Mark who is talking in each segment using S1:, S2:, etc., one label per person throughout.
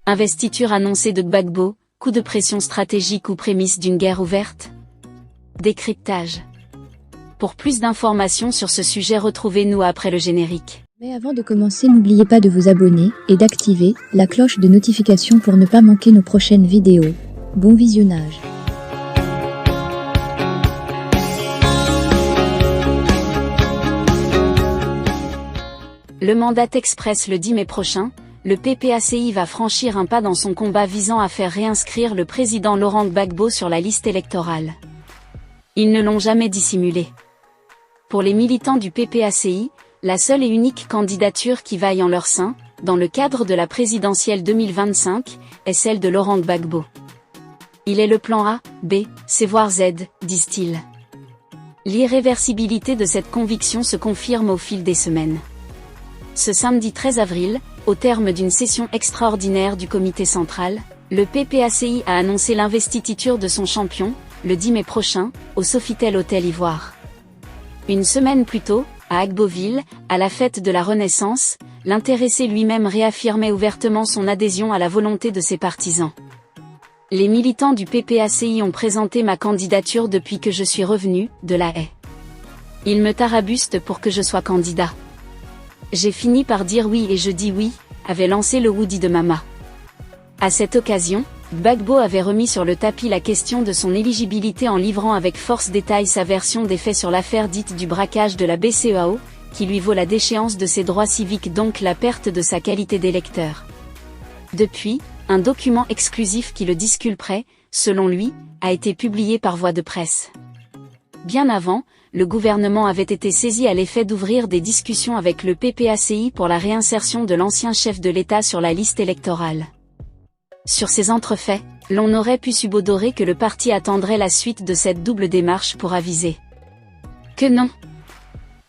S1: Investiture annoncée de Gbagbo, coup de pression stratégique ou prémisse d'une guerre ouverte? Décryptage. Pour plus d'informations sur ce sujet, retrouvez-nous après le générique.
S2: Mais avant de commencer, n'oubliez pas de vous abonner et d'activer la cloche de notification pour ne pas manquer nos prochaines vidéos. Bon visionnage.
S1: Le mandat express le 10 mai prochain, le PPACI va franchir un pas dans son combat visant à faire réinscrire le président Laurent Gbagbo sur la liste électorale. Ils ne l'ont jamais dissimulé. Pour les militants du PPACI, la seule et unique candidature qui vaille en leur sein, dans le cadre de la présidentielle 2025, est celle de Laurent Gbagbo. Il est le plan A, B, C voire Z, disent-ils. L'irréversibilité de cette conviction se confirme au fil des semaines. Ce samedi 13 avril, au terme d'une session extraordinaire du comité central, le PPACI a annoncé l'investiture de son champion, le 10 mai prochain, au Sofitel Hôtel Ivoire. Une semaine plus tôt, à Agboville, à la fête de la Renaissance, l'intéressé lui-même réaffirmait ouvertement son adhésion à la volonté de ses partisans. Les militants du PPACI ont présenté ma candidature depuis que je suis revenu de La Haye. Ils me tarabustent pour que je sois candidat. J'ai fini par dire oui et je dis oui, avait lancé le Woody de Mama. À cette occasion, Gbagbo avait remis sur le tapis la question de son éligibilité en livrant avec force détail sa version des faits sur l'affaire dite du braquage de la BCEAO, qui lui vaut la déchéance de ses droits civiques, donc la perte de sa qualité d'électeur. Depuis, un document exclusif qui le disculperait, selon lui, a été publié par voie de presse. Bien avant, le gouvernement avait été saisi à l'effet d'ouvrir des discussions avec le PPACI pour la réinsertion de l'ancien chef de l'État sur la liste électorale. Sur ces entrefaits, l'on aurait pu subodorer que le parti attendrait la suite de cette double démarche pour aviser que non.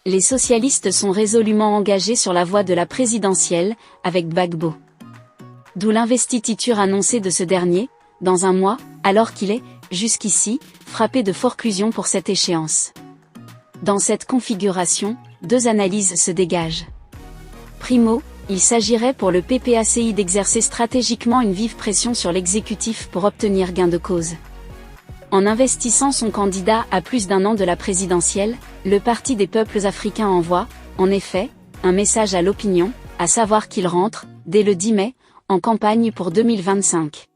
S1: Les socialistes sont résolument engagés sur la voie de la présidentielle, avec Gbagbo. D'où l'investiture annoncée de ce dernier, dans un mois, alors qu'il est, jusqu'ici, frappé de forclusion pour cette échéance. Dans cette configuration, deux analyses se dégagent. Primo, il s'agirait pour le PPACI d'exercer stratégiquement une vive pression sur l'exécutif pour obtenir gain de cause. En investissant son candidat à plus d'un an de la présidentielle, le Parti des peuples africains envoie, en effet, un message à l'opinion, à savoir qu'il rentre, dès le 10 mai, en campagne pour 2025.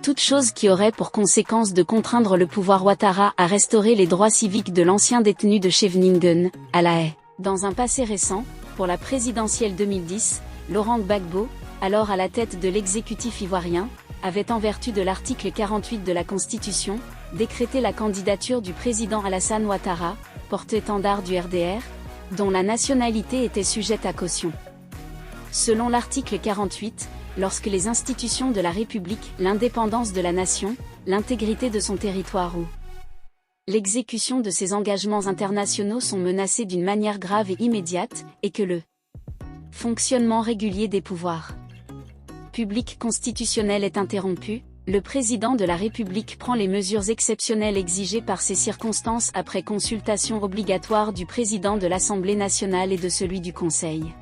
S1: Toute chose qui aurait pour conséquence de contraindre le pouvoir Ouattara à restaurer les droits civiques de l'ancien détenu de Scheveningen, à La Haye. Dans un passé récent, pour la présidentielle 2010, Laurent Gbagbo, alors à la tête de l'exécutif ivoirien, avait en vertu de l'article 48 de la Constitution, décrété la candidature du président Alassane Ouattara, porte-étendard du RDR, dont la nationalité était sujette à caution. Selon l'article 48, lorsque les institutions de la République, l'indépendance de la nation, l'intégrité de son territoire ou l'exécution de ses engagements internationaux sont menacés d'une manière grave et immédiate, et que le fonctionnement régulier des pouvoirs publics constitutionnels est interrompu, le président de la République prend les mesures exceptionnelles exigées par ces circonstances après consultation obligatoire du président de l'Assemblée nationale et de celui du Conseil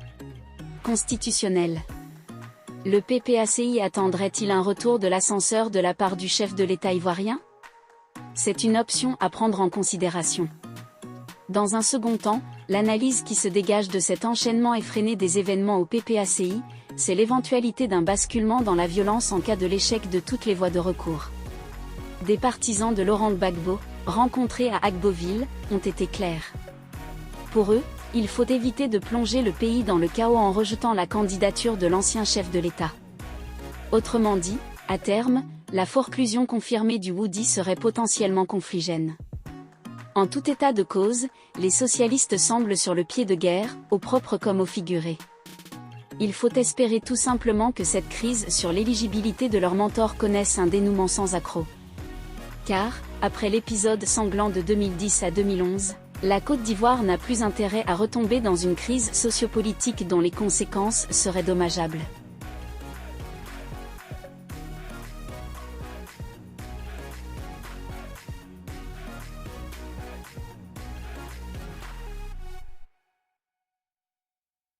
S1: constitutionnel. Le PPACI attendrait-il un retour de l'ascenseur de la part du chef de l'État ivoirien? C'est une option à prendre en considération. Dans un second temps, l'analyse qui se dégage de cet enchaînement effréné des événements au PPACI, c'est l'éventualité d'un basculement dans la violence en cas de l'échec de toutes les voies de recours. Des partisans de Laurent Gbagbo, rencontrés à Agboville, ont été clairs. Pour eux, il faut éviter de plonger le pays dans le chaos en rejetant la candidature de l'ancien chef de l'État. Autrement dit, à terme, la forclusion confirmée du Woody serait potentiellement confligène. En tout état de cause, les socialistes semblent sur le pied de guerre, au propre comme au figuré. Il faut espérer tout simplement que cette crise sur l'éligibilité de leur mentor connaisse un dénouement sans accroc. Car, après l'épisode sanglant de 2010 à 2011, la Côte d'Ivoire n'a plus intérêt à retomber dans une crise sociopolitique dont les conséquences seraient dommageables.